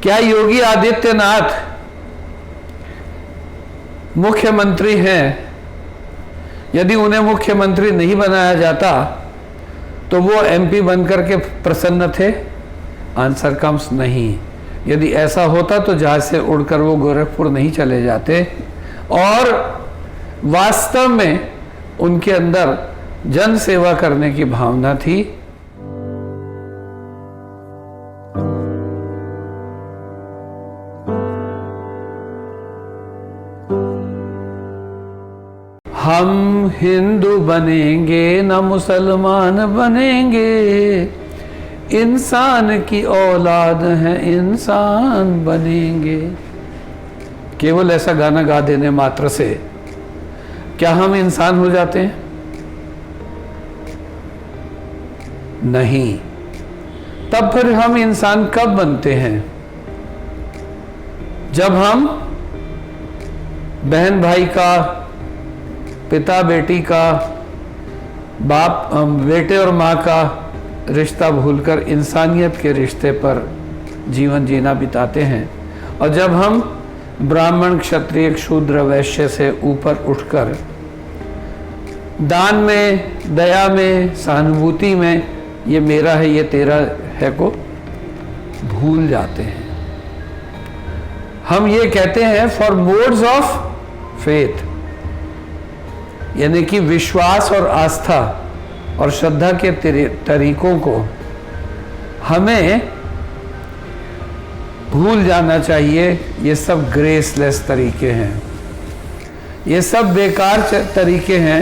क्या योगी आदित्यनाथ मुख्यमंत्री हैं? यदि उन्हें मुख्यमंत्री नहीं बनाया जाता तो वो एमपी बनकर के प्रसन्न थे? आंसर कम्स नहीं। यदि ऐसा होता तो जहाज से उड़कर वो गोरखपुर नहीं चले जाते। और वास्तव में उनके अंदर जन सेवा करने की भावना थी। हम हिंदू बनेंगे न मुसलमान बनेंगे, इंसान की औलाद है इंसान बनेंगे। केवल ऐसा गाना गा देने मात्र से क्या हम इंसान हो जाते हैं? नहीं। तब फिर हम इंसान कब बनते हैं? जब हम बहन भाई का, पिता बेटी का, बाप बेटे और माँ का रिश्ता भूलकर इंसानियत के रिश्ते पर जीवन जीना बिताते हैं। और जब हम ब्राह्मण, क्षत्रिय, शूद्र, वैश्य से ऊपर उठकर दान में, दया में, सहानुभूति में, ये मेरा है ये तेरा है को भूल जाते हैं। हम ये कहते हैं फॉर मोड्स ऑफ फेथ, यानी कि विश्वास और आस्था और श्रद्धा के तरीकों को हमें भूल जाना चाहिए। ये सब ग्रेसलेस तरीके हैं, ये सब बेकार तरीके हैं।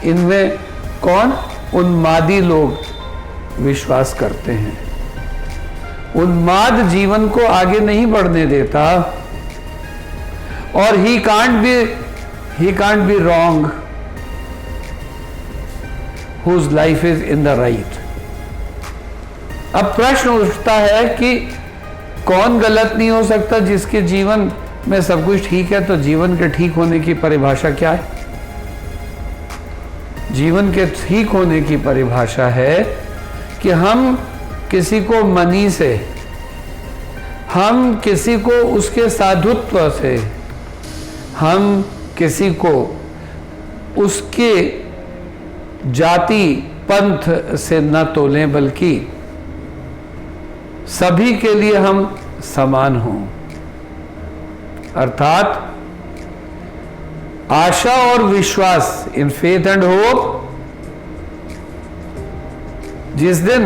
इनमें कौन? उन्मादी लोग विश्वास करते हैं। उन्माद जीवन को आगे नहीं बढ़ने देता। और ही can't be wrong whose life is in the right। अब प्रश्न उठता है कि कौन गलत नहीं हो सकता? जिसके जीवन में सब कुछ ठीक है। तो जीवन के ठीक होने की परिभाषा क्या है? जीवन के ठीक होने की परिभाषा है कि हम किसी को मनी से, हम किसी को उसके साधुत्व से, हम किसी को उसके जाति पंथ से न तोलें, बल्कि सभी के लिए हम समान हों। अर्थात आशा और विश्वास, इन फेथ एंड होप, जिस दिन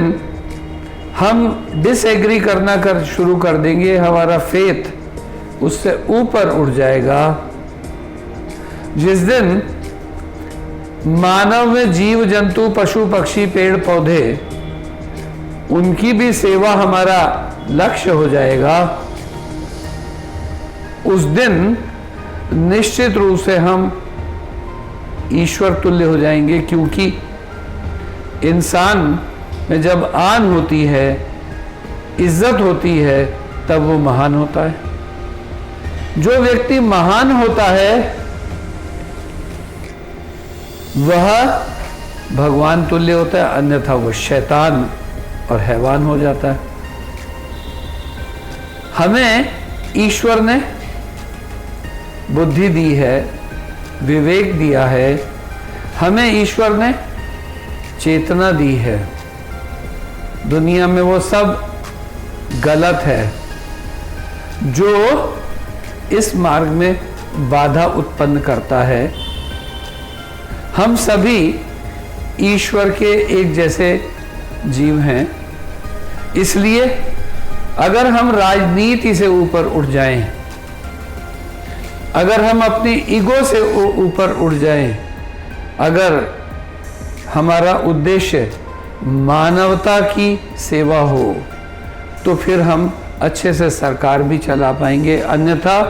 हम डिसएग्री करना शुरू कर देंगे, हमारा फेथ उससे ऊपर उठ जाएगा। जिस दिन मानव में जीव जंतु, पशु पक्षी, पेड़ पौधे, उनकी भी सेवा हमारा लक्ष्य हो जाएगा, उस दिन निश्चित रूप से हम ईश्वर तुल्य हो जाएंगे। क्योंकि इंसान में जब आन होती है, इज्जत होती है, तब वो महान होता है। जो व्यक्ति महान होता है वह भगवान तुल्य होता है, अन्यथा वो शैतान और हैवान हो जाता है। हमें ईश्वर ने बुद्धि दी है, विवेक दिया है, हमें ईश्वर ने चेतना दी है। दुनिया में वो सब गलत है जो इस मार्ग में बाधा उत्पन्न करता है। हम सभी ईश्वर के एक जैसे जीव हैं। इसलिए अगर हम राजनीति से ऊपर उठ जाएं, अगर हम अपनी ईगो से ऊपर उठ जाएं, अगर हमारा उद्देश्य मानवता की सेवा हो, तो फिर हम अच्छे से सरकार भी चला पाएंगे। अन्यथा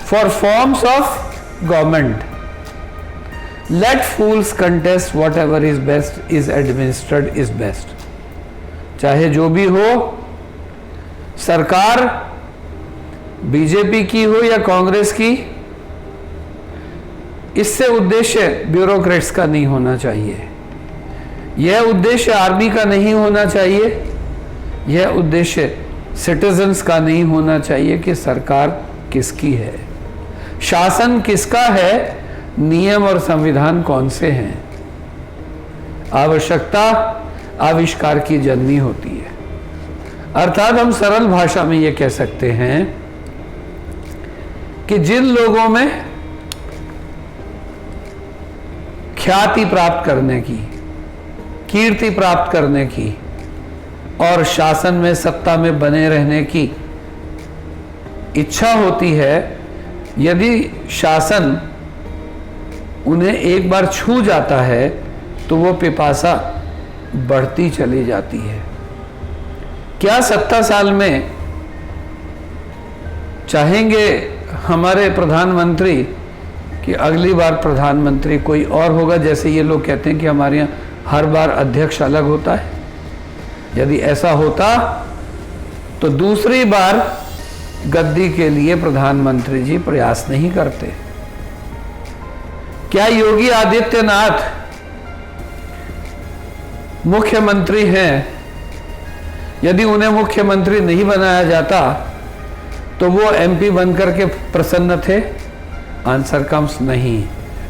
for forms of government let fools contest whatever is best is administered is best. चाहे जो भी हो, सरकार बीजेपी की हो या कांग्रेस की, इससे उद्देश्य ब्यूरोक्रेट्स का नहीं होना चाहिए। यह उद्देश्य आर्मी का नहीं होना चाहिए। यह उद्देश्य सिटीजन्स का नहीं होना चाहिए कि सरकार किसकी है, शासन किसका है, नियम और संविधान कौन से हैं। आवश्यकता आविष्कार की जननी होती है। अर्थात हम सरल भाषा में ये कह सकते हैं कि जिन लोगों में ख्याति प्राप्त करने की, कीर्ति प्राप्त करने की और शासन में, सत्ता में बने रहने की इच्छा होती है, यदि शासन उन्हें एक बार छू जाता है तो वो पिपासा बढ़ती चली जाती है। क्या 70 साल में चाहेंगे हमारे प्रधानमंत्री कि अगली बार प्रधानमंत्री कोई और होगा? जैसे ये लोग कहते हैं कि हमारे यहाँ हर बार अध्यक्ष अलग होता है। यदि ऐसा होता तो दूसरी बार गद्दी के लिए प्रधानमंत्री जी प्रयास नहीं करते। क्या योगी आदित्यनाथ मुख्यमंत्री हैं? यदि उन्हें मुख्यमंत्री नहीं बनाया जाता तो वो एमपी बनकर के प्रसन्न थे? आंसर कम्स नहीं।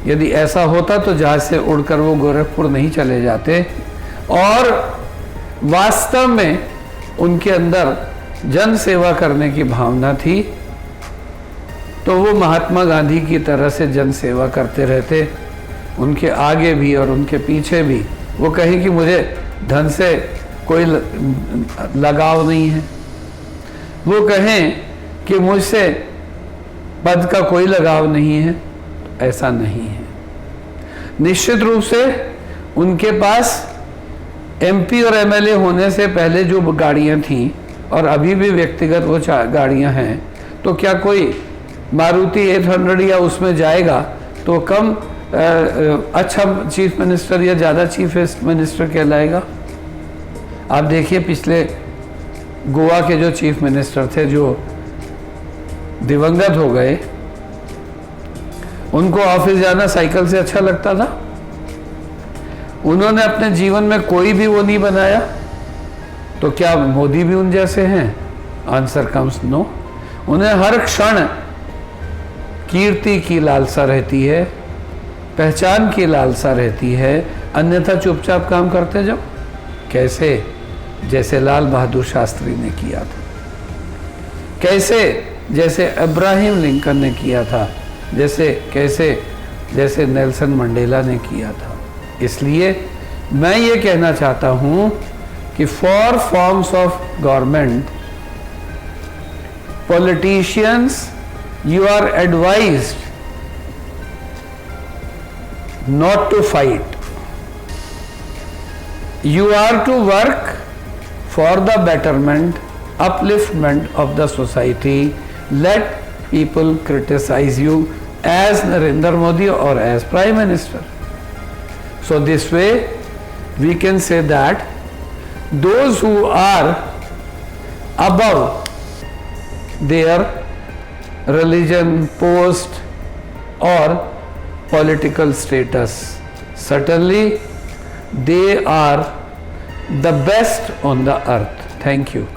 यदि ऐसा होता तो जहाज से उड़कर वो गोरखपुर नहीं चले जाते। और वास्तव में उनके अंदर जन सेवा करने की भावना थी तो वो महात्मा गांधी की तरह से जन सेवा करते रहते, उनके आगे भी और उनके पीछे भी। वो कहें कि मुझे धन से कोई लगाव नहीं है, वो कहें कि मुझसे पद का कोई लगाव नहीं है, ऐसा नहीं है। निश्चित रूप से उनके पास एमपी और एमएलए होने से पहले जो गाड़ियां थीं और अभी भी व्यक्तिगत वो गाड़ियां हैं, तो क्या कोई मारुति 800 या उसमें जाएगा तो कम अच्छा चीफ मिनिस्टर या ज़्यादा चीफ मिनिस्टर कहलाएगा? आप देखिए पिछले गोवा के जो चीफ मिनिस्टर थे जो दिवंगत हो गए, उनको ऑफिस जाना साइकिल से अच्छा लगता था? उन्होंने अपने जीवन में कोई भी वो नहीं बनाया, तो क्या मोदी भी उन जैसे हैं? Answer comes no. उन्हें हर क्षण कीर्ति की लालसा रहती है, पहचान की लालसा रहती है, अन्यथा चुपचाप काम करते जाओ। कैसे? जैसे लाल बहादुर शास्त्री ने किया था, कैसे जैसे अब्राहम लिंकन ने किया था, जैसे नेल्सन मंडेला ने किया था। इसलिए मैं ये कहना चाहता हूँ कि for forms of government politicians you are advised not to fight. You are to work for the betterment, upliftment of the society. Let people criticize you as Narendra Modi or as Prime Minister. So this way we can say that those who are above their religion, post or political status, certainly they are the best on the earth. Thank you.